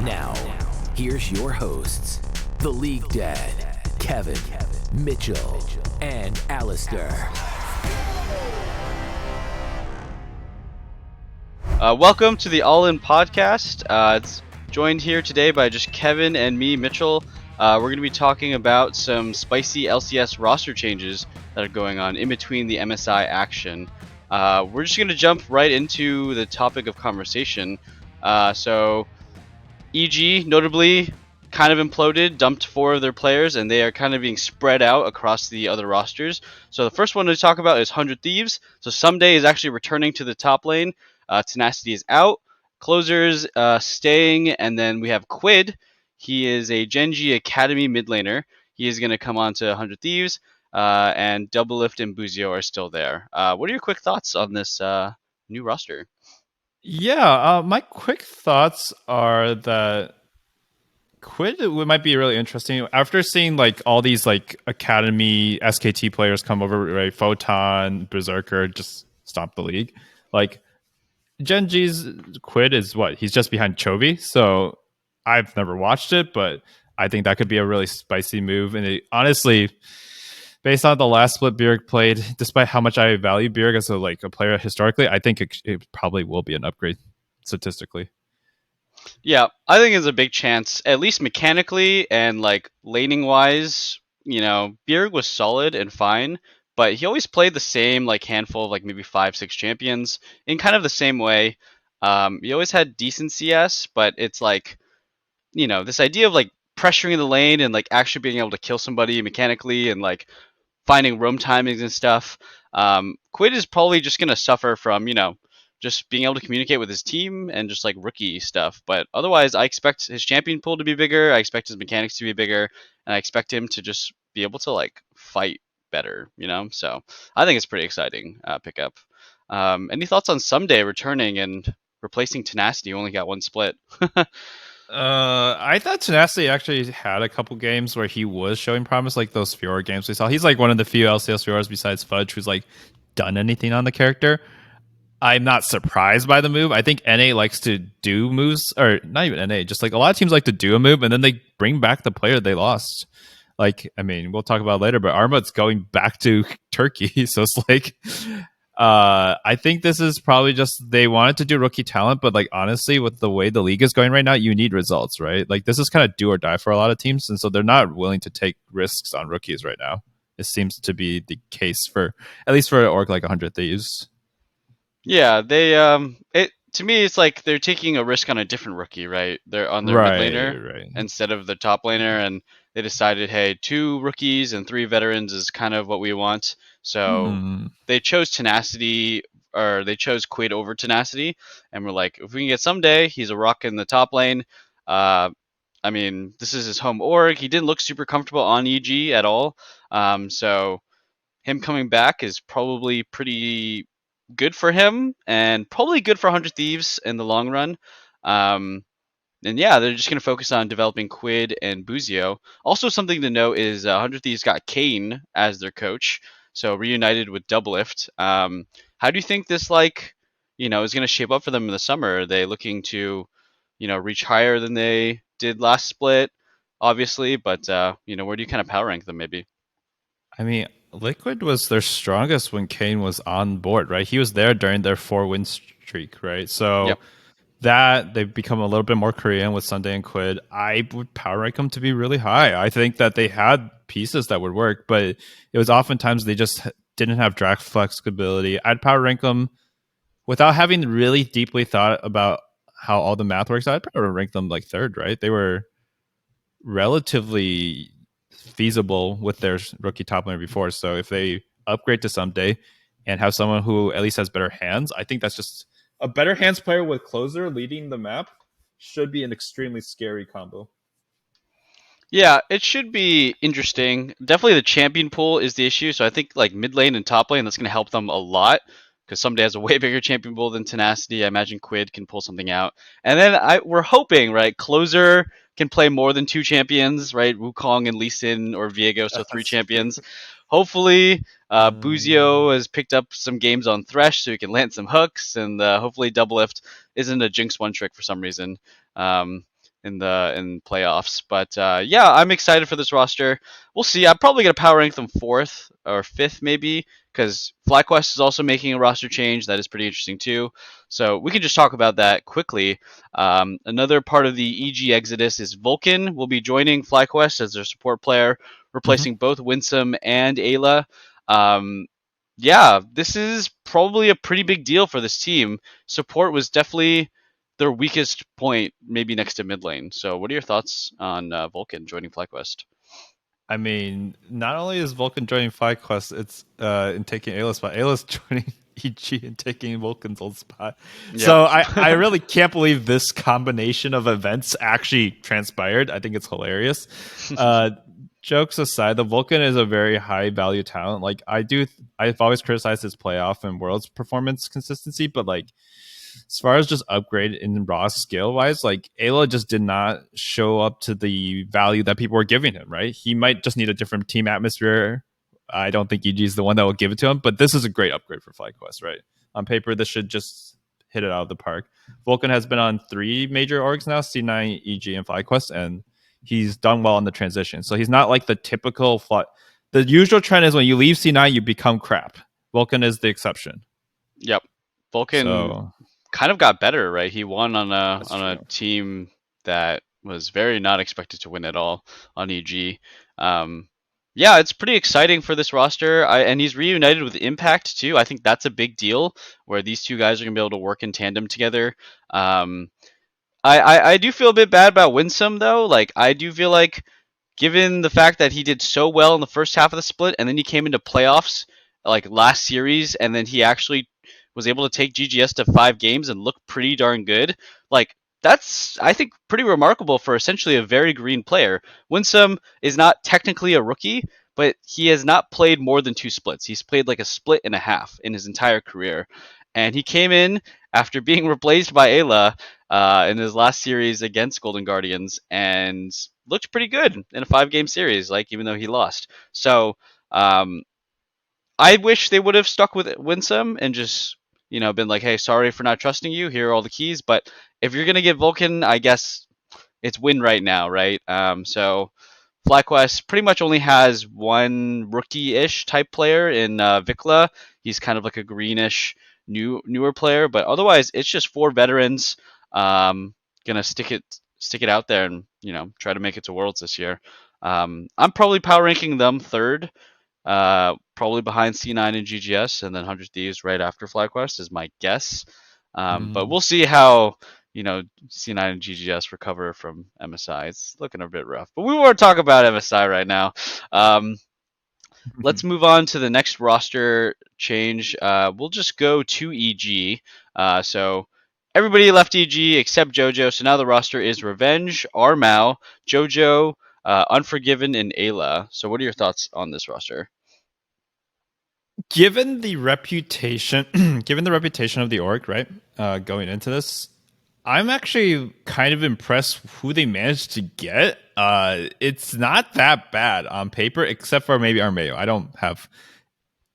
Now, here's your hosts, the League Dad, Kevin, Mitchell, and Alistair. Welcome to the All In Podcast. It's joined here today by just Kevin and me, Mitchell. We're going to be talking about some spicy LCS roster changes that are going on in between the MSI action. We're just going to jump right into the topic of conversation. So, EG notably kind of imploded, dumped 4 of their players, and they are kind of being spread out across the other rosters. So the first one to talk about is 100 Thieves. So Someday is actually returning to the top lane. Tenacity is out. Closers staying, and then we have Quid. He is a Genji Academy mid laner. He is going to come on to 100 Thieves, and Doublelift and Buzio are still there. What are your quick thoughts on this new roster? Yeah, my quick thoughts are that Quid might be really interesting after seeing like all these like Academy SKT players come over, right? Photon, Berserker just stomp the league. Like Genji's Quid is what? He's just behind Chovy, so I've never watched it, but I think that could be a really spicy move. And honestly, based on the last split Bjerg played, despite how much I value Bjerg as a player historically, I think it probably will be an upgrade statistically. Yeah, I think it's a big chance, at least mechanically and like laning wise. Bjerg was solid and fine, but he always played the same like handful of like maybe 5, 6 champions in kind of the same way. He always had decent CS, but it's like this idea of like pressuring the lane and like actually being able to kill somebody mechanically and like finding roam timings and stuff. Quid is probably just gonna suffer from just being able to communicate with his team and just like rookie stuff. But otherwise, I expect his champion pool to be bigger. I expect his mechanics to be bigger, and I expect him to just be able to like fight better. So I think it's pretty exciting pickup. Any thoughts on Someday returning and replacing Tenacity, who only got 1 split? I thought Tenacity actually had a couple games where he was showing promise, like those Fiora games we saw. He's like one of the few LCS Fioras besides Fudge who's like done anything on the character. I'm not surprised by the move. I think NA likes to do moves, or not even NA, just like a lot of teams like to do a move and then they bring back the player they lost. Like, I mean, we'll talk about it later, but Arma's going back to Turkey. So it's like, I think this is probably just they wanted to do rookie talent, but like honestly, with the way the league is going right now, you need results, right? Like this is kind of do or die for a lot of teams, and so they're not willing to take risks on rookies right now. It seems to be the case for at least for an org like 100 Thieves. Yeah, they it to me it's like they're taking a risk on a different rookie, right? They're on their mid laner Right. instead of the top laner, and they decided, hey, 2 rookies and 3 veterans is kind of what we want. So they chose Tenacity, or they chose Quid over Tenacity, and we're like, if we can get Someday, he's a rock in the top lane. I mean, this is his home org. He didn't look super comfortable on EG at all. So him coming back is probably pretty good for him and probably good for 100 Thieves in the long run. Um, and yeah, they're just going to focus on developing Quid and Buzio. Also, something to note is 100 Thieves got Kane as their coach, so reunited with Doublelift. How do you think this is going to shape up for them in the summer? Are they looking to, reach higher than they did last split? Obviously, but where do you kind of power rank them maybe? I mean, Liquid was their strongest when Kane was on board, right? He was there during their 4-win streak, right? So Yep. that they've become a little bit more Korean with Sunday and Quid. I would power rank them to be really high. I think that they had pieces that would work, but it was oftentimes they just didn't have drag flexibility. I'd power rank them without having really deeply thought about how all the math works. I'd power rank them like third, right? They were relatively feasible with their rookie top laner before. So if they upgrade to Someday and have someone who at least has better hands, I think that's just a better hands player with closer leading the map should be an extremely scary combo. Yeah, it should be interesting. Definitely the champion pool is the issue. So I think like mid lane and top lane, that's going to help them a lot because Someday has a way bigger champion pool than Tenacity. I imagine Quid can pull something out. And then we're hoping, right, closer can play more than 2 champions, right? Wukong and Lee Sin or Viego, so 3 champions. Hopefully, Buzio has picked up some games on Thresh so he can land some hooks, and hopefully Doublelift isn't a Jinx one trick for some reason. in playoffs. But yeah, I'm excited for this roster. We'll see. I'm probably gonna power rank them fourth or fifth maybe, because FlyQuest is also making a roster change that is pretty interesting too. So we can just talk about that quickly. Another part of the EG exodus is Vulcan will be joining FlyQuest as their support player, replacing both Winsome and Ayla. Um, yeah, this is probably a pretty big deal for this team. Support was definitely their weakest point, maybe next to mid lane. So, what are your thoughts on Vulcan joining FlyQuest? I mean, not only is Vulcan joining FlyQuest, it's and taking Ayla's spot. Ayla's joining EG and taking Vulcan's old spot. Yep. So I really can't believe this combination of events actually transpired. I think it's hilarious. Jokes aside, the Vulcan is a very high value talent. Like I've always criticized his playoff and Worlds performance consistency, but like as far as just upgrade in raw skill wise, like Ayla just did not show up to the value that people were giving him, right? He might just need a different team atmosphere. I don't think EG is the one that will give it to him, but this is a great upgrade for FlyQuest, right? On paper, this should just hit it out of the park. Vulcan has been on 3 major orgs now, C9, EG, and FlyQuest, and he's done well in the transition. So he's not like the typical The usual trend is when you leave C9, you become crap. Vulcan is the exception. Yep. Vulcan So kind of got better, right? He won on that's a true. team that was very not expected to win at all on EG. Yeah, it's pretty exciting for this roster. And he's reunited with Impact too. I think that's a big deal, where these two guys are gonna be able to work in tandem together. Um, I do feel a bit bad about Winsome though. Like I do feel like, given the fact that he did so well in the first half of the split, and then he came into playoffs like last series, and then he actually was able to take GGS to 5 games and look pretty darn good. Like that's, I think, pretty remarkable for essentially a very green player. Winsome is not technically a rookie, but he has not played more than 2 splits. He's played like a split and a half in his entire career, and he came in after being replaced by Ayla in his last series against Golden Guardians and looked pretty good in a 5 game series, like even though he lost. So um, I wish they would have stuck with Winsome and just, been like, hey, sorry for not trusting you. Here are all the keys. But if you're gonna get Vulcan, I guess it's win right now, right? So FlyQuest pretty much only has one rookie-ish type player in Vikla. He's kind of like a greenish newer player, but otherwise it's just 4 veterans. Gonna stick it out there and try to make it to Worlds this year. I'm probably power ranking them third, probably behind C9 and GGS, and then 100 Thieves right after FlyQuest is my guess. But we'll see how C9 and GGS recover from MSI. It's looking a bit rough, but we won't talk about MSI right now. Let's move on to the next roster change. We'll just go to EG. So everybody left EG except JoJo. So now the roster is Revenge, Armao, JoJo, Unforgiven, and Ayla. So what are your thoughts on this roster? Given the reputation, given the reputation of the org, right, going into this, I'm actually kind of impressed who they managed to get. It's not that bad on paper, except for maybe Armeo. I don't have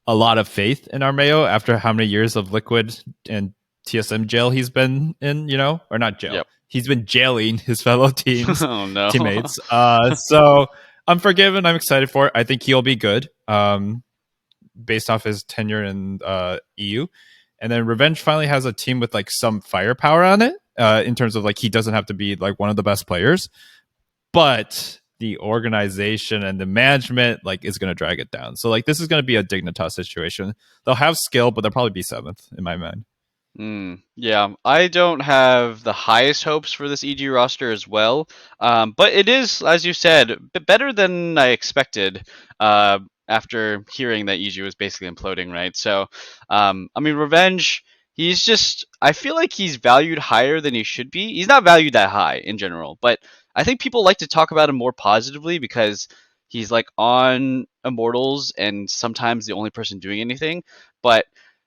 a lot of faith in Armeo after how many years of Liquid and TSM jail he's been in, or not jail. Yep. He's been jailing his fellow Oh no. teammates. So Unforgiven, I'm excited for it. I think he'll be good. Based off his tenure in EU. And then Revenge finally has a team with like some firepower on it, in terms of like he doesn't have to be like one of the best players, but the organization and the management like is going to drag it down. So like this is going to be a Dignitas situation. They'll have skill, but they'll probably be 7th in my mind. Yeah, I don't have the highest hopes for this EG roster as well, but it is, as you said, better than I expected. After hearing that EG was basically imploding, right? So, I mean, Revenge, he's just, I feel like he's valued higher than he should be. He's not valued that high in general, but I think people like to talk about him more positively because he's like on Immortals and sometimes the only person doing anything. But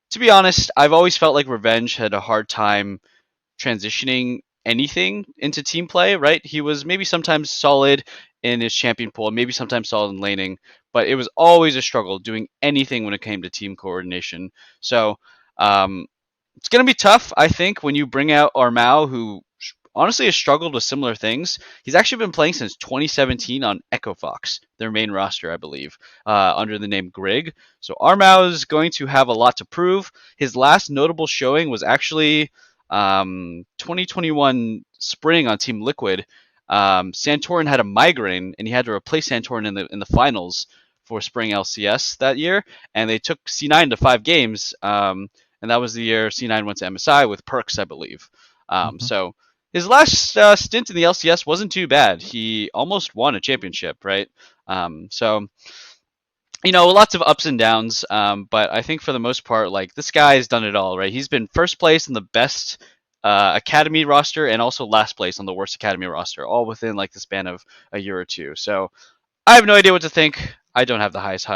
to be honest, I've always felt like Revenge had a hard time transitioning anything into team play, right? He was maybe sometimes solid in his champion pool, maybe sometimes solid in laning, but it was always a struggle doing anything when it came to team coordination. So it's going to be tough, I think, when you bring out Armao, who honestly has struggled with similar things. He's actually been playing since 2017 on Echo Fox, their main roster, I believe, under the name Grig. So Armao is going to have a lot to prove. His last notable showing was actually 2021 spring on Team Liquid. Santorin had a migraine, and he had to replace Santorin in the finals for spring LCS that year, and they took C9 to 5 games. And that was the year C9 went to MSI with Perks, I believe. So his last stint in the LCS wasn't too bad. He almost won a championship, right? So lots of ups and downs, but I think for the most part, like this guy has done it all, right? He's been first place in the best academy roster and also last place on the worst academy roster, all within like the span of a year or two. So I have no idea what to think. I don't have the highest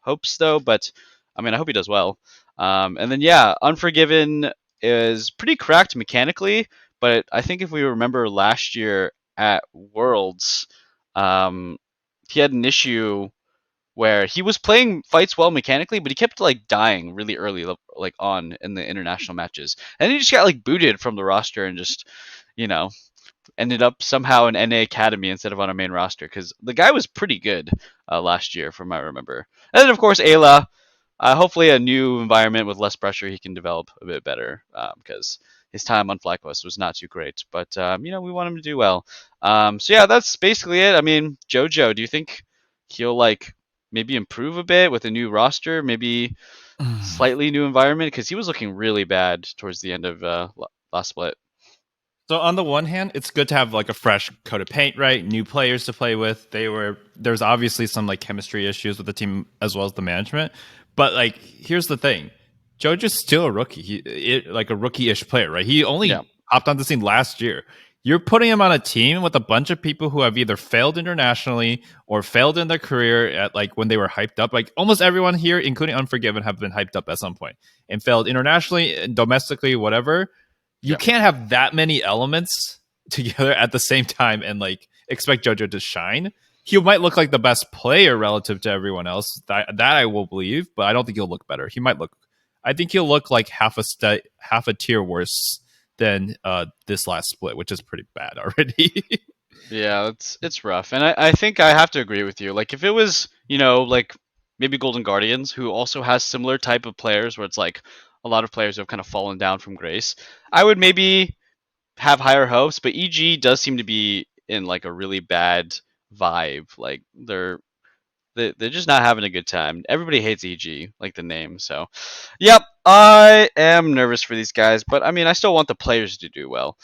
hopes though, but I mean, I hope he does well. And then yeah, Unforgiven is pretty cracked mechanically, but I think if we remember last year at Worlds, um, he had an issue where he was playing fights well mechanically, but he kept like dying really early, like on in the international matches, and he just got like booted from the roster and just, you know, ended up somehow in NA Academy instead of on a main roster because the guy was pretty good last year, from what I remember. And then of course Ayla, hopefully a new environment with less pressure, he can develop a bit better because his time on FlyQuest was not too great. But we want him to do well. So yeah, that's basically it. I mean, JoJo, do you think he'll like maybe improve a bit with a new roster, maybe slightly new environment? Because he was looking really bad towards the end of last split. So on the one hand, it's good to have like a fresh coat of paint, right? New players to play with. There's obviously some like chemistry issues with the team as well as the management. But like here's the thing. Jojo's still a rookie. Like a rookie-ish player, right? He Yeah. only hopped on the scene last year. You're putting him on a team with a bunch of people who have either failed internationally or failed in their career at like when they were hyped up. Like almost everyone here, including Unforgiven, have been hyped up at some point and failed internationally, domestically, whatever. You Yeah. can't have that many elements together at the same time and like expect JoJo to shine. He might look like the best player relative to everyone else. That I will believe, but I don't think he'll look better. I think he'll look like half a tier worse than this last split, which is pretty bad already. Yeah, it's rough, and I think I have to agree with you. Like if it was like maybe Golden Guardians, who also has similar type of players, where it's like a lot of players have kind of fallen down from grace, I would maybe have higher hopes. But EG does seem to be in like a really bad vibe. Like they're just not having a good time. Everybody hates EG, like the name. So, yep, I am nervous for these guys, but I mean, I still want the players to do well.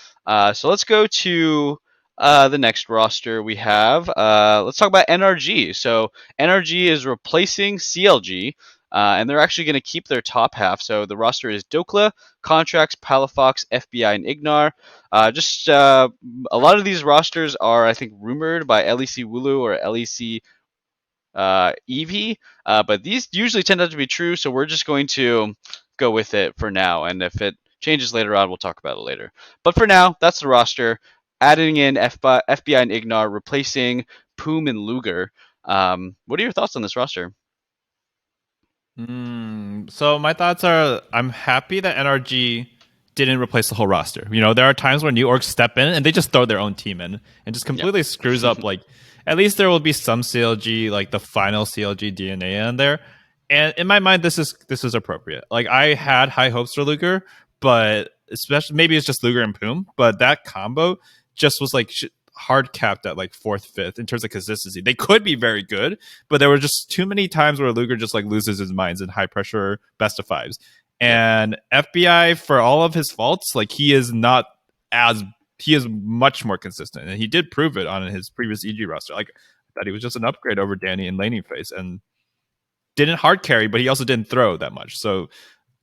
So let's go to the next roster we have. Let's talk about NRG. So NRG is replacing CLG. And they're actually going to keep their top half. So the roster is Dokla, Contracts, Palafox, FBI, and Ignar. A lot of these rosters are, I think, rumored by LEC Wulu or LEC EV, but these usually tend out to be true, so we're just going to go with it for now, and if it changes later on, we'll talk about it later. But for now, that's the roster. Adding in FBI and Ignar, replacing Poom and Luger. What are your thoughts on this roster? So my thoughts are I'm happy that NRG didn't replace the whole roster. There are times where new orgs step in and they just throw their own team in and just Yep. completely screws up. Like, at least there will be some CLG, like the final CLG DNA in there. And in my mind, this is appropriate. Like, I had high hopes for Luger, but especially maybe it's just Luger and Poom, but that combo just was like hard capped at like fourth, fifth in terms of consistency. They could be very good, but there were just too many times where Luger just like loses his minds in high pressure best of fives. Yep. And FBI, for all of his faults, like he is much more consistent, and he did prove it on his previous EG roster. Like, that he was just an upgrade over Danny in laning phase, and didn't hard carry, but he also didn't throw that much. So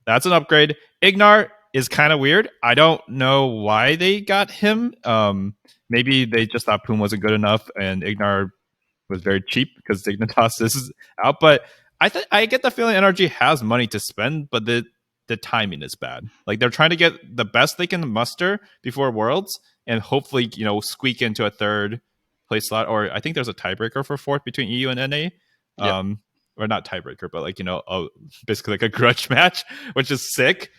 that's an upgrade. Ignar is kind of weird. I don't know why they got him. Maybe they just thought Poom wasn't good enough, and Ignar was very cheap because Dignitas is out. But I get the feeling NRG has money to spend, but the timing is bad. Like, they're trying to get the best they can muster before Worlds, and hopefully squeak into a third place slot. Or I think there's a tiebreaker for fourth between EU and NA. Yep. Or not tiebreaker, but like basically like a grudge match, which is sick.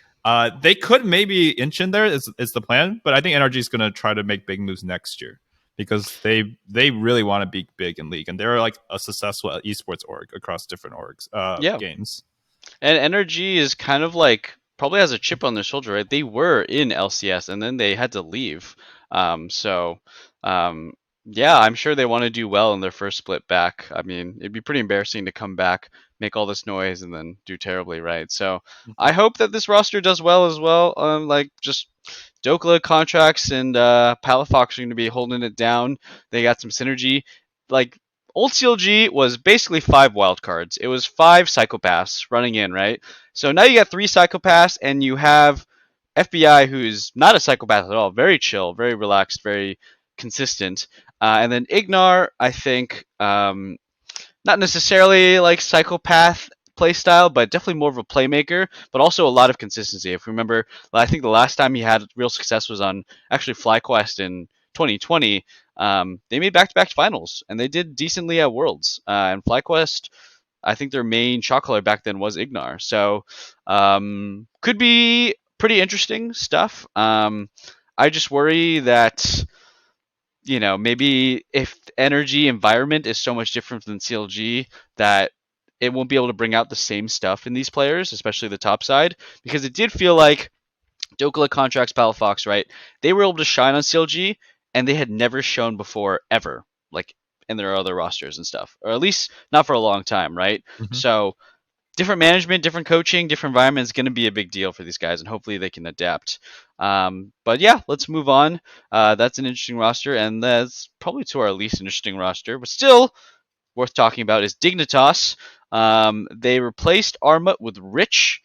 They could maybe inch in there is the plan, but I think NRG is going to try to make big moves next year because they really want to be big in league, and they're like a successful esports org across different Yeah. games. And Energy is kind of like probably has a chip on their shoulder, right? They were in LCS and then they had to leave. So, um, yeah, I'm sure they want to do well in their first split back. I mean, it'd be pretty embarrassing to come back, make all this noise, and then do terribly, right? So, I hope that this roster does well as well. Like just Dokla contracts and Palafox are going to be holding it down. They got some synergy. Like old CLG was basically 5 wildcards. It was 5 psychopaths running in, right? So now you got 3 psychopaths, and you have FBI, who's not a psychopath at all, very chill, very relaxed, very consistent. And then Ignar, I think, not necessarily like psychopath playstyle, but definitely more of a playmaker, but also a lot of consistency. If you remember, I think the last time he had real success was on actually FlyQuest in 2020. They made back-to-back finals, and they did decently at Worlds. And FlyQuest, I think their main shot caller back then was Ignar. So could be pretty interesting stuff. I just worry that maybe if energy environment is so much different than CLG that it won't be able to bring out the same stuff in these players, especially the top side, because it did feel like Dokala contracts Palafox, right? They were able to shine on CLG and they had never shown before ever, like in their other rosters and stuff, or at least not for a long time, right? Mm-hmm. So different management, different coaching, different environment is going to be a big deal for these guys, and hopefully they can adapt. But yeah, let's move on. That's an interesting roster, and that's probably to our least interesting roster, but still worth talking about is Dignitas. They replaced Arma with Rich.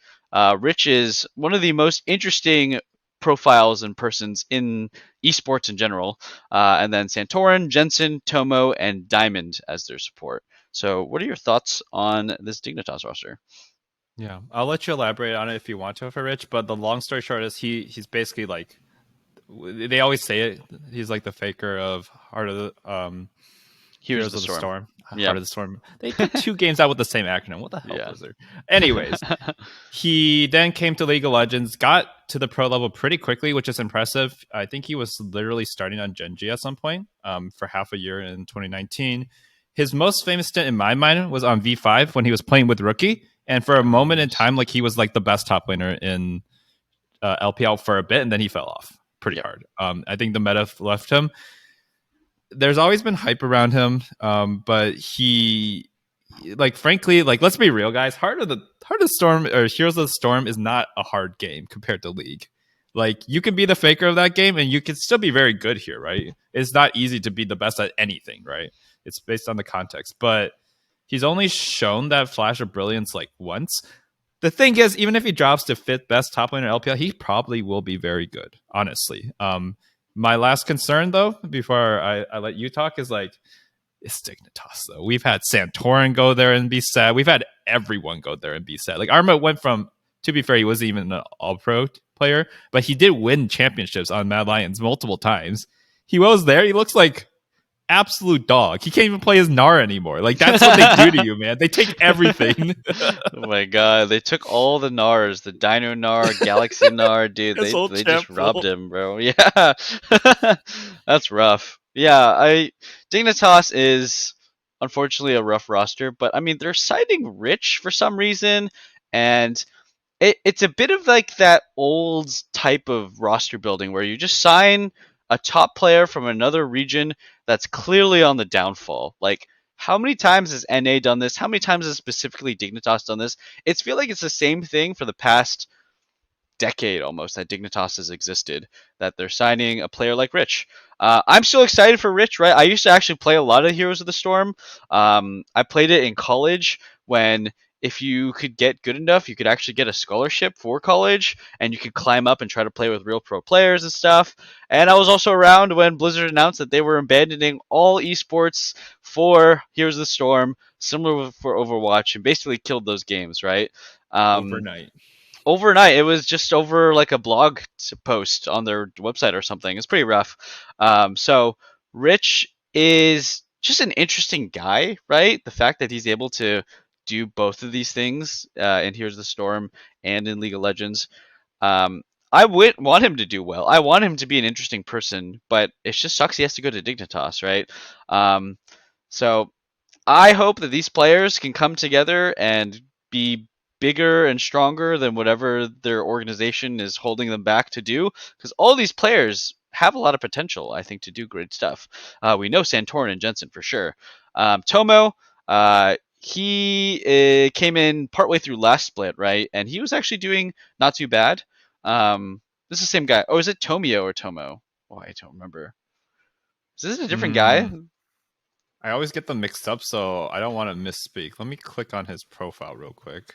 Rich is one of the most interesting profiles and persons in esports in general. And then Santorin, Jensen, Tomo, and Diamond as their support. So, what are your thoughts on this Dignitas roster? Yeah, I'll let you elaborate on it if you want to for Rich. But the long story short is he's basically like they always say it. He's like the faker of Heart of the Here's Heroes the of the Storm. Storm. Yeah. Heart of the Storm. They put 2 games out with the same acronym. What the hell, Yeah. Blizzard? Anyways, he then came to League of Legends, got to the pro level pretty quickly, which is impressive. I think he was literally starting on Genji at some point for half a year in 2019. His most famous stint in my mind was on V5 when he was playing with Rookie. And for a moment in time, like he was like the best top laner in LPL for a bit, and then he fell off pretty hard. I think the meta left him. There's always been hype around him, but he, like, frankly, like, let's be real, guys. Heart of the Storm or Heroes of the Storm is not a hard game compared to League. Like, you can be the faker of that game, and you can still be very good here, right? It's not easy to be the best at anything, right? It's based on the context, but he's only shown that flash of brilliance like once. The thing is, even if he drops to 5th best top laner LPL, he probably will be very good, honestly. My last concern, though, before I let you talk, is like, it's Dignitas, though. We've had Santorin go there and be sad. We've had everyone go there and be sad. Like, Arma went from, to be fair, he wasn't even an all-pro player, but he did win championships on Mad Lions multiple times. He was there. He looks like absolute dog. He can't even play his Gnar anymore. Like, that's what they do to you, man. They take everything. Oh my god, they took all the Nars, the Dino Nar, Galaxy Nar, dude. They just robbed him, bro. Yeah. That's rough. Yeah, Dignitas is unfortunately a rough roster, but I mean they're citing Rich for some reason, and it's a bit of like that old type of roster building where you just sign a top player from another region that's clearly on the downfall. Like, how many times has NA done this? How many times has specifically Dignitas done this? It's feel like it's the same thing for the past decade almost that Dignitas has existed. That they're signing a player like Rich. I'm still excited for Rich, right? I used to actually play a lot of Heroes of the Storm. I played it in college when if you could get good enough, you could actually get a scholarship for college and you could climb up and try to play with real pro players and stuff. And I was also around when Blizzard announced that they were abandoning all esports for Heroes of the Storm, similar for Overwatch, and basically killed those games, right? Overnight. Overnight, it was just over like a blog post on their website or something. It's pretty rough. So Rich is just an interesting guy, right? The fact that he's able to do both of these things in Heroes of the Storm and in League of Legends. I would want him to do well. I want him to be an interesting person, but it just sucks he has to go to Dignitas, right? Um, so I hope that these players can come together and be bigger and stronger than whatever their organization is holding them back to do. Because all these players have a lot of potential, I think, to do great stuff. We know Santorin and Jensen for sure. Tomo, he came in partway through last split, right? And he was actually doing not too bad. This is the same guy. Oh, is it Tomio or Tomo? Oh, I don't remember. Is this a different guy? I always get them mixed up, so I don't want to misspeak. Let me click on his profile real quick.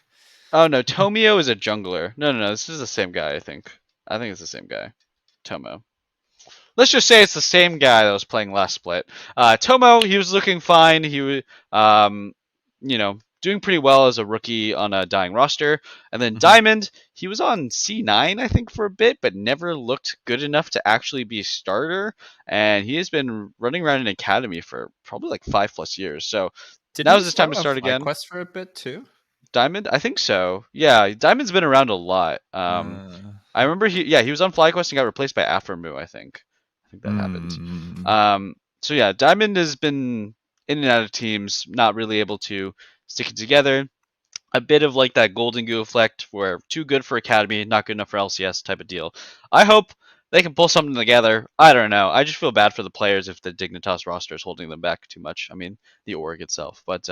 Oh no, Tomio is a jungler. No. This is the same guy. I think. I think it's the same guy. Tomo. Let's just say it's the same guy that was playing last split. Tomo, he was looking fine. He was, you know, doing pretty well as a rookie on a dying roster. And then Diamond, he was on C9, I think, for a bit, but never looked good enough to actually be a starter. And he has been running around an academy for probably like 5+ years. So Didn't now's he his time start to on start again. FlyQuest for a bit too? Diamond? I think so. Yeah, Diamond's been around a lot. I remember he was on FlyQuest and got replaced by Afromu, I think. I think that happened. So yeah, Diamond has been in and out of teams, not really able to stick it together. A bit of like that golden goo effect where too good for Academy, not good enough for LCS type of deal. I hope they can pull something together. I don't know. I just feel bad for the players if the Dignitas roster is holding them back too much. I mean, the org itself. But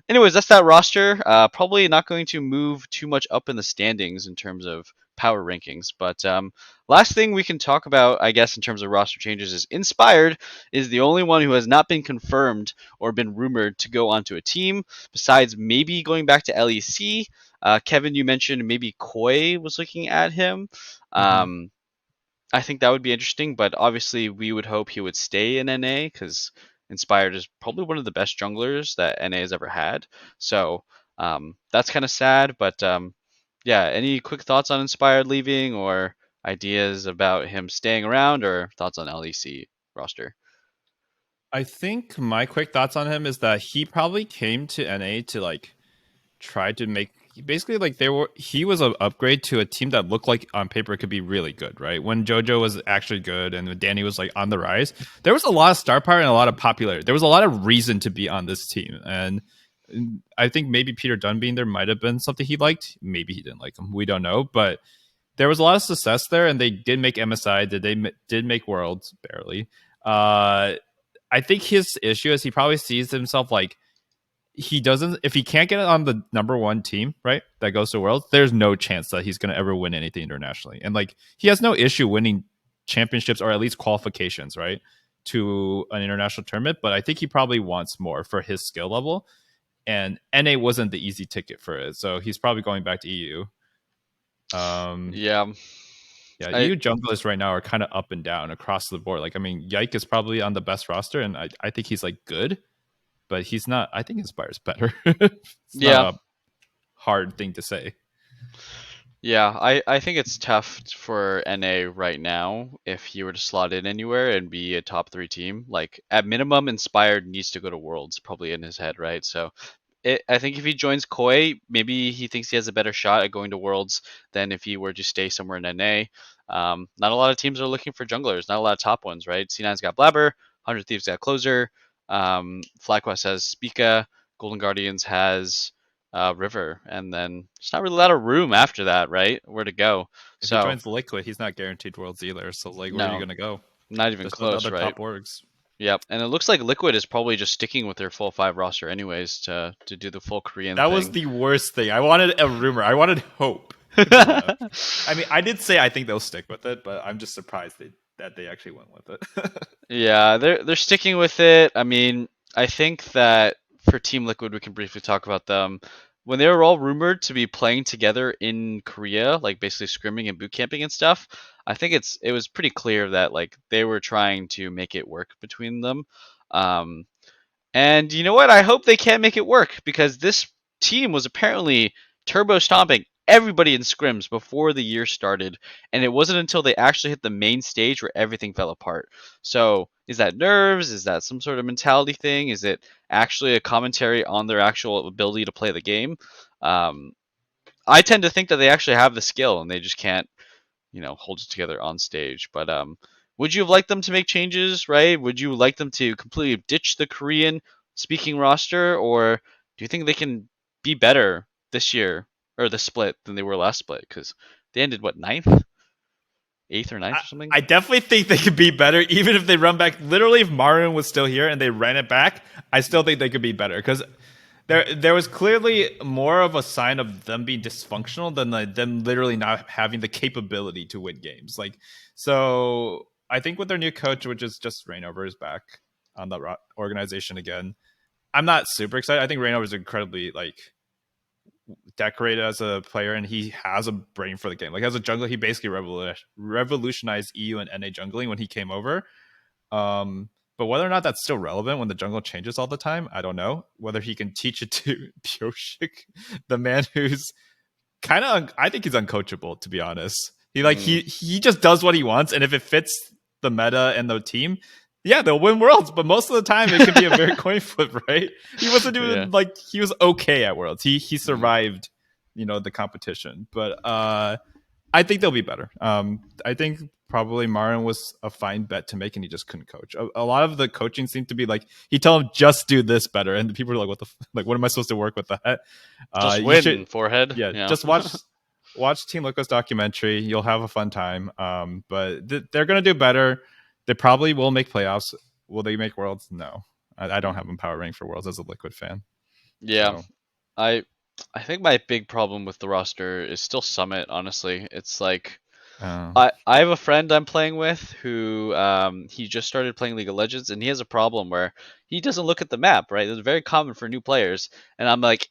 anyways, that's that roster. Probably not going to move too much up in the standings in terms of power rankings. But last thing we can talk about, I guess, in terms of roster changes is Inspired is the only one who has not been confirmed or been rumored to go onto a team, besides maybe going back to LEC. Kevin, you mentioned maybe Koi was looking at him. I think that would be interesting, but obviously we would hope he would stay in NA because Inspired is probably one of the best junglers that NA has ever had. So that's kind of sad, but yeah, any quick thoughts on Inspired leaving or ideas about him staying around or thoughts on LEC roster? I think my quick thoughts on him is that he probably came to NA to like try to make basically like he was an upgrade to a team that looked like on paper could be really good, right? When JoJo was actually good and when Danny was like on the rise, there was a lot of star power and a lot of popularity. There was a lot of reason to be on this team, and I think maybe Peter Dunn being there might have been something he liked. Maybe he didn't like him. We don't know, but there was a lot of success there, and they did make MSI. Did make Worlds barely. I think his issue is he probably sees himself like he doesn't if he can't get it on the number one team, right, that goes to Worlds, there's no chance that he's going to ever win anything internationally. And like he has no issue winning championships or at least qualifications, right, to an international tournament, but I think he probably wants more for his skill level, and NA wasn't the easy ticket for it, so he's probably going back to EU. Yeah. EU junglers right now are kind of up and down across the board. Like, I mean, Yike is probably on the best roster, and I think he's like good, but he's not. I think Inspire's better. It's not a hard thing to say. Yeah, I think it's tough for NA right now if you were to slot in anywhere and be a top 3 team. Like at minimum, Inspired needs to go to Worlds, probably in his head, right? So I think if he joins Koi, maybe he thinks he has a better shot at going to Worlds than if he were to stay somewhere in NA. Not a lot of teams are looking for junglers, not a lot of top ones, right? C9's got Blabber, 100 Thieves got Closer, FlyQuest has Spica, Golden Guardians has River, and then there's not really a lot of room after that, right? Where to go? If he So joins Liquid, he's not guaranteed Worlds either. So like, where are you no, gonna go? not even There's no close, other right? top orgs. Yep, and it looks like Liquid is probably just sticking with their full 5 roster anyways to do the full Korean That thing. was the worst thing. I wanted a rumor. I wanted hope. I mean, I did say I think they'll stick with it, but I'm just surprised that they actually went with it. Yeah, they're sticking with it. I mean, I think that for Team Liquid, we can briefly talk about them. When they were all rumored to be playing together in Korea, like basically scrimming and boot camping and stuff, I think it was pretty clear that like they were trying to make it work between them. Um, and you know what? I hope they can make it work because this team was apparently turbo stomping everybody in scrims before the year started, and it wasn't until they actually hit the main stage where everything fell apart. So, is that nerves? Is that some sort of mentality thing? Is it actually a commentary on their actual ability to play the game? Um, I tend to think that they actually have the skill and they just can't, hold it together on stage. But would you have liked them to make changes, right? Would you like them to completely ditch the Korean speaking roster, or do you think they can be better this year or the split than they were last split? Because they ended what, ninth, eighth or ninth or something. I definitely think they could be better, even if they run back. Literally, if Marin was still here and they ran it back, I still think they could be better because there was clearly more of a sign of them being dysfunctional than like them literally not having the capability to win games. Like, so I think with their new coach, which is just Rainover, is back on the organization again. I'm not super excited. I think Rainover is incredibly like decorated as a player, and he has a brain for the game. Like as a jungler, he basically revolutionized EU and NA jungling when he came over. But whether or not that's still relevant when the jungle changes all the time, I don't know. Whether he can teach it to Pyoshik, the man who's kind of, I think he's uncoachable, to be honest. He just does what he wants, and if it fits the meta and the team, yeah, they'll win worlds. But most of the time, it can be a very coin flip, right? He wasn't even like he was okay at worlds. He survived, the competition. But I think they'll be better. I think probably Marin was a fine bet to make, and he just couldn't coach. A lot of the coaching seemed to be like he told him just do this better, and the people are like, "What the like? What am I supposed to work with that?" Just win, forehead. Yeah, just watch Team Liquid's documentary. You'll have a fun time. But they're gonna do better. They probably will make playoffs. Will they make worlds? No, I don't have them power rank for worlds as a Liquid fan. Yeah, so. I think my big problem with the roster is still Summit. Honestly, it's like I have a friend I'm playing with who he just started playing League of Legends, and he has a problem where he doesn't look at the map. Right, it's very common for new players, and I'm like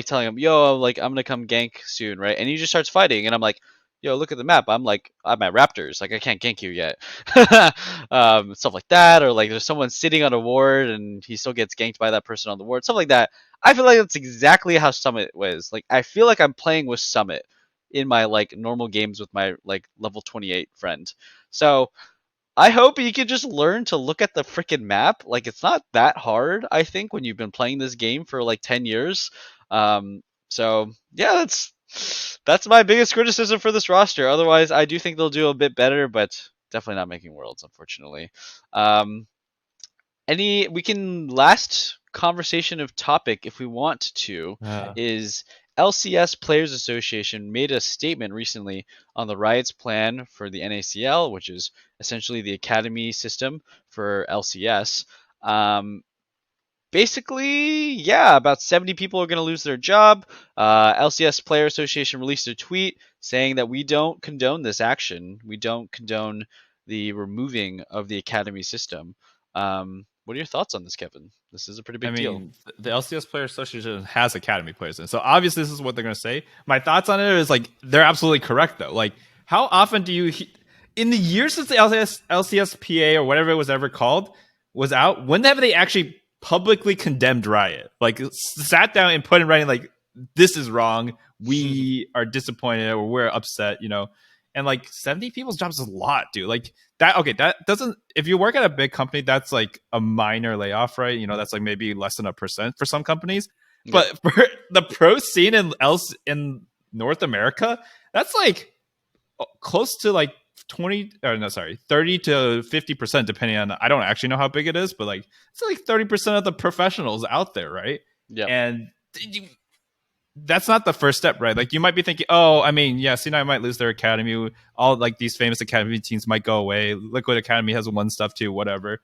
telling him, yo, like I'm gonna come gank soon, right? And he just starts fighting, and I'm like, yo, look at the map. I'm at Raptors, like I can't gank you yet. Stuff like that, or like there's someone sitting on a ward and he still gets ganked by that person on the ward, stuff like that. I feel like that's exactly how Summit was. Like I feel like I'm playing with Summit in my like normal games with my like level 28 friend. So I hope you can just learn to look at the freaking map. Like it's not that hard, I think, when you've been playing this game for like 10 years. So yeah, that's my biggest criticism for this roster. Otherwise, I do think they'll do a bit better, but definitely not making worlds, unfortunately. We can last conversation of topic if we want to is LCS Players Association made a statement recently on the Riot's plan for the NACL, which is essentially the academy system for LCS. Basically, yeah, about 70 people are going to lose their job. LCS Player Association released a tweet saying that we don't condone this action. We don't condone the removing of the academy system. What are your thoughts on this, Kevin? This is a pretty big deal. The LCS Player Association has academy players in it, so obviously this is what they're going to say. My thoughts on it is like they're absolutely correct though. Like how often do you, in the years since the LCSPA or whatever it was ever called was out, when have they actually publicly condemned Riot? Like sat down and put in writing like this is wrong. We are disappointed or we're upset. And like 70 people's jobs is a lot, dude. Like that. Okay, that doesn't. If you work at a big company, that's like a minor layoff, right? That's like maybe less than 1% for some companies. Yeah. But for the pro scene in North America, that's like close to like 30 to 50%, depending on. I don't actually know how big it is, but like it's like 30% of the professionals out there, right? Yeah. And that's not the first step, right? Like you might be thinking, oh, I mean, yeah, C9 might lose their academy. All like these famous academy teams might go away. Liquid Academy has won stuff too, whatever.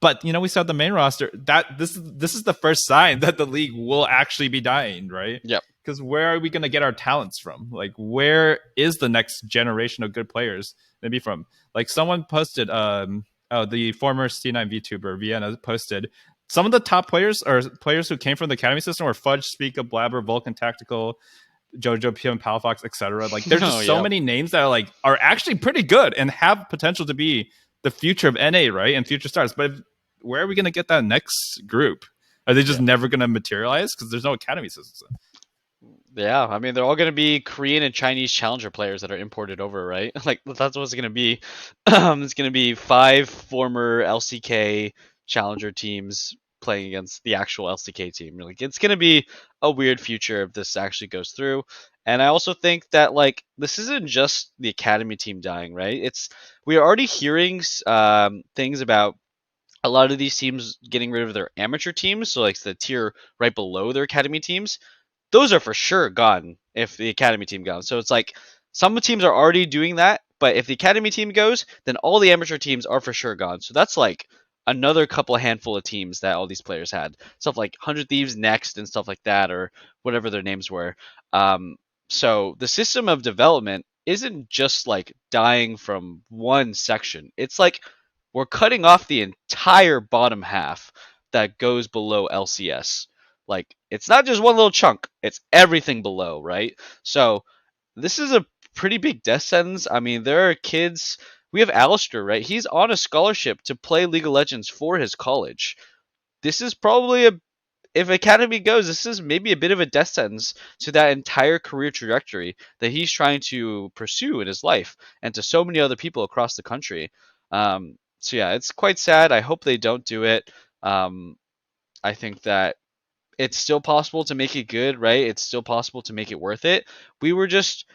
But we saw the main roster. That this is the first sign that the league will actually be dying, right? Yep. Because where are we going to get our talents from? Like, where is the next generation of good players going to be from? Like, someone posted, the former C9 VTuber Vienna posted. Some of the top players are players who came from the academy system were Fudge, Speaka, Blabber, Vulcan Tactical, Jojo, PM, Palafox, etc. Like there's just so many names that are actually pretty good and have potential to be the future of NA, right? And future stars. But where are we going to get that next group? Are they just never going to materialize because there's no academy system? Yeah, I mean they're all going to be Korean and Chinese challenger players that are imported over, right? Like that's what it's going to be. It's going to be 5 former LCK challenger teams playing against the actual LCK team. Like it's going to be a weird future if this actually goes through. And I also think that like this isn't just the academy team dying, right? We are already hearing things about a lot of these teams getting rid of their amateur teams, so like the tier right below their academy teams. Those are for sure gone if the academy team goes. So it's like some teams are already doing that, but if the academy team goes, then all the amateur teams are for sure gone. So that's like another couple handful of teams that all these players had. Stuff like 100 Thieves Next and stuff like that, or whatever their names were. So the system of development isn't just like dying from one section. It's like we're cutting off the entire bottom half that goes below LCS. Like it's not just one little chunk; it's everything below, right? So this is a pretty big death sentence. I mean, there are kids. We have Alistair, right? He's on a scholarship to play League of Legends for his college. This is probably a if Academy goes, this is maybe a bit of a death sentence to that entire career trajectory that he's trying to pursue in his life and to so many other people across the country. So yeah, it's quite sad. I hope they don't do it. I think that it's still possible to make it good, right? It's still possible to make it worth it. We were just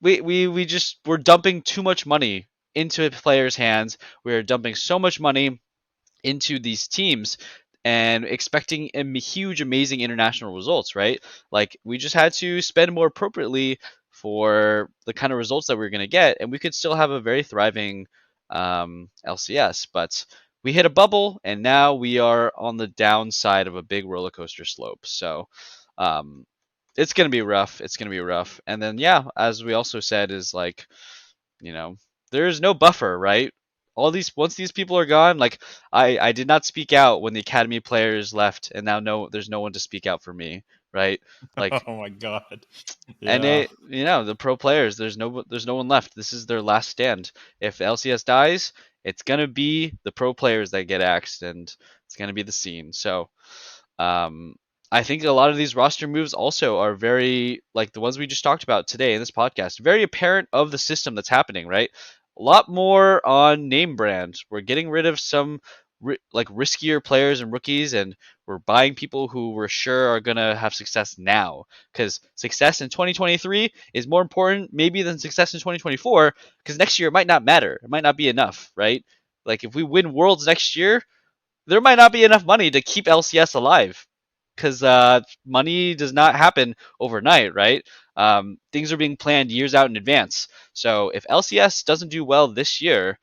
we just were dumping too much money into players' hands. We are dumping so much money into these teams and expecting huge, amazing international results, right? Like we just had to spend more appropriately for the kind of results that we are going to get, and we could still have a very thriving LCS. But we hit a bubble, and now we are on the downside of a big roller coaster slope. So um, it's going to be rough. It's going to be rough. And then, yeah, as we also said, is like, you know, there's no buffer, right? All these once these people are gone, like I did not speak out when the academy players left, and now there's no one to speak out for me, right? Like, Oh my god. and Yeah. the pro players, there's no one left. This is their last stand. If LCS dies, it's gonna be the pro players that get axed, and it's gonna be the scene. So um, I think a lot of these roster moves also are very, like the ones we just talked about today in this podcast, very apparent of the system that's happening, right? A lot more on name brand. We're getting rid of some like riskier players and rookies, and we're buying people who we're sure are going to have success now. Because success in 2023 is more important maybe than success in 2024, because next year it might not matter. It might not be enough, right? Like if we win Worlds next year, there might not be enough money to keep LCS alive because money does not happen overnight, right? Things are being planned years out in advance. So if LCS doesn't do well this year,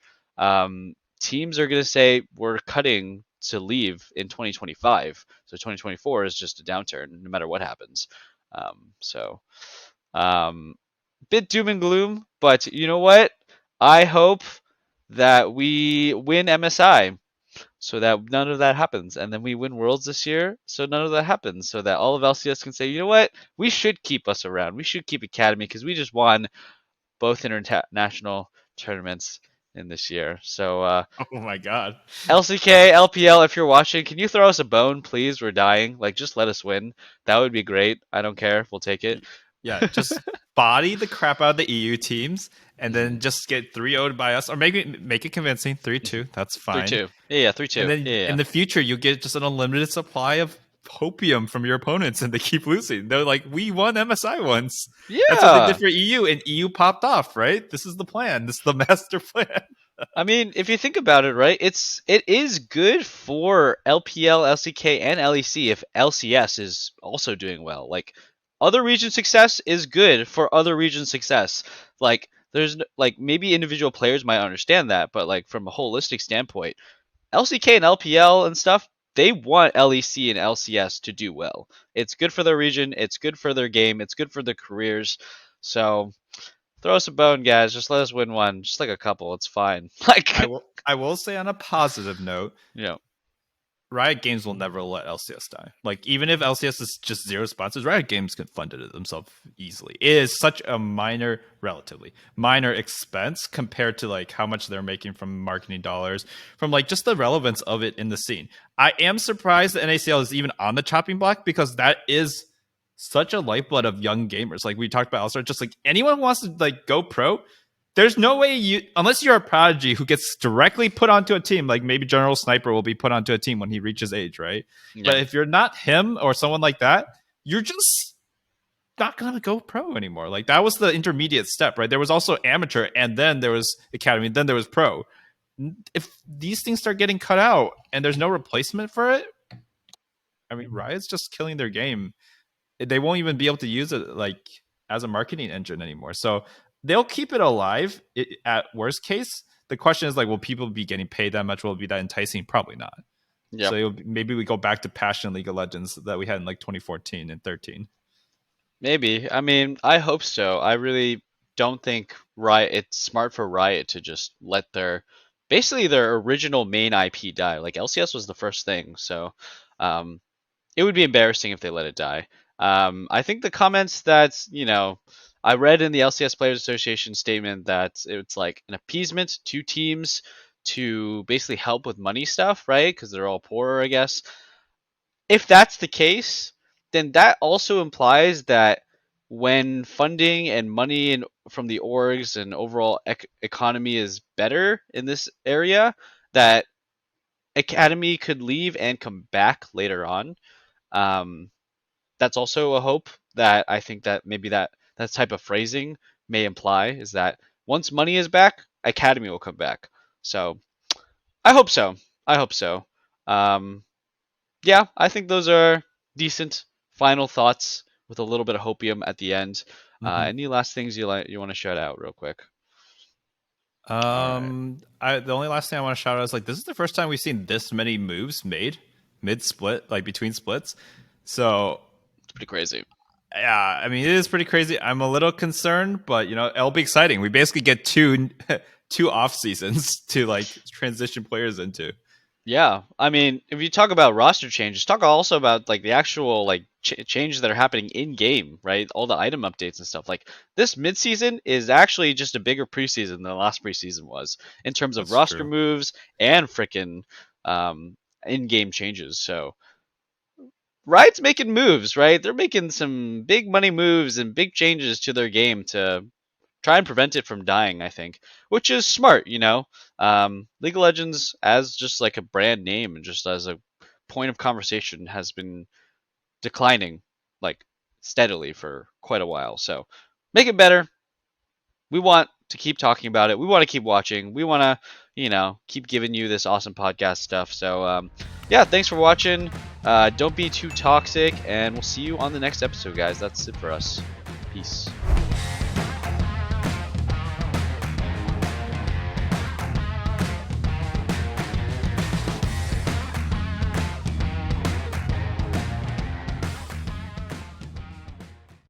teams are going to say we're cutting to leave in 2025. So 2024 is just a downturn no matter what happens. So bit doom and gloom, but you know what? I hope that we win MSI so that none of that happens. And then we win Worlds this year, so none of that happens. So that all of LCS can say, you know what, we should keep us around. We should keep Academy because we just won both international tournaments in this year. So Oh my god. LCK, LPL, if you're watching, can you throw us a bone, please? We're dying. Like, just let us win. That would be great. I don't care. We'll take it. Yeah, just body the crap out of the EU teams and then just get 3-0'd by us, or maybe make it convincing 3-2. That's fine. 3-2. Yeah, And 3-2. then Yeah. in the future, you get just an unlimited supply of hopium from your opponents, and they keep losing. They're like, we won MSI once. Yeah. That's what they did for EU, and EU popped off, right? This is the plan. This is the master plan. I mean, if you think about it, right, it is good for LPL, LCK, and LEC if LCS is also doing well. Like other region success is good for other region success. Like like maybe individual players might understand that, but like from a holistic standpoint, LCK and LPL and stuff, they want LEC and LCS to do well. It's good for their region, it's good for their game, it's good for their careers. So throw us a bone, guys. Just let us win one. Just like a couple. It's fine. Like, I will say on a positive note, yeah. Riot Games will never let LCS die. Like, even if LCS is just zero sponsors, Riot Games can fund it themselves easily. It is such a relatively minor expense compared to like how much they're making from marketing dollars, from like just the relevance of it in the scene. I am surprised that NACL is even on the chopping block because that is such a lifeblood of young gamers. Like we talked about elsewhere, just like anyone who wants to like go pro, there's no way you, unless you're a prodigy who gets directly put onto a team, like maybe General Sniper will be put onto a team when he reaches age, right? Yeah. But if you're not him or someone like that, you're just not gonna go pro anymore. Like that was the intermediate step, right? There was also amateur, and then there was academy, and then there was pro. If these things start getting cut out and there's no replacement for it, I mean, Riot's just killing their game. They won't even be able to use it like as a marketing engine anymore. So they'll keep it alive at worst case. The question is like, will people be getting paid that much? Will it be that enticing? Probably not. Yep. So maybe we go back to Passion League of Legends that we had in like 2014 and 13. Maybe. I mean, I hope so. I really don't think Riot. It's smart for Riot to just let basically their original main IP die. Like LCS was the first thing, so it would be embarrassing if they let it die. I think the comments that I read in the LCS Players Association statement that it's like an appeasement to teams to basically help with money stuff, right? Because they're all poorer, I guess. If that's the case, then that also implies that when funding and money from the orgs and overall economy is better in this area, that Academy could leave and come back later on. That's also a hope that I think that maybe that type of phrasing may imply is that once money is back, Academy will come back. So I hope so. I hope so. Yeah, I think those are decent final thoughts with a little bit of hopium at the end. Any last things you want to shout out real quick? The only last thing I want to shout out is like this is the first time we've seen this many moves made mid split, like between splits. So it's pretty crazy. Yeah, I mean it is pretty crazy. I'm a little concerned, but it'll be exciting. We basically get two off seasons to like transition players into. Yeah, I mean, if you talk about roster changes, talk also about like the actual like changes that are happening in game, right? All the item updates and stuff. Like this midseason is actually just a bigger preseason than the last preseason was in terms of roster moves and freaking in-game changes. So Riot's making moves, right? They're making some big money moves and big changes to their game to try and prevent it from dying, I think, which is smart, League of Legends, as just like a brand name and just as a point of conversation, has been declining like steadily for quite a while. So make it better. We want to keep talking about it. We want to keep watching. We want to, keep giving you this awesome podcast stuff. So, yeah, thanks for watching. Don't be too toxic, and we'll see you on the next episode, guys. That's it for us. Peace.